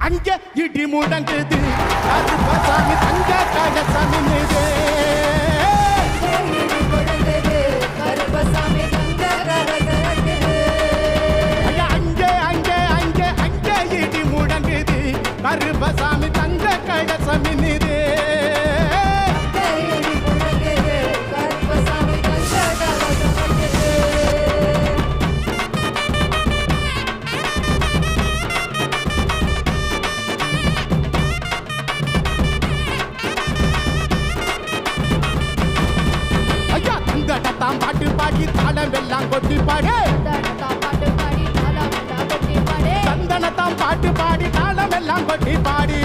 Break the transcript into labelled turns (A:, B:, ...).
A: அங்க இடி முடங்குது கருப்பசாமி தங்க கலசம் மின்னுது. இடி முடங்குது கருப்பசாமி தங்க கலசம் மின்னுது. தந்தனத்தாம் பாட்டு பாடி தாளம் எல்லாம் கொட்டி பாடு. தந்தனத்தாம் பாட்டு பாடி தாளம் எல்லாம் கொட்டி பாடு.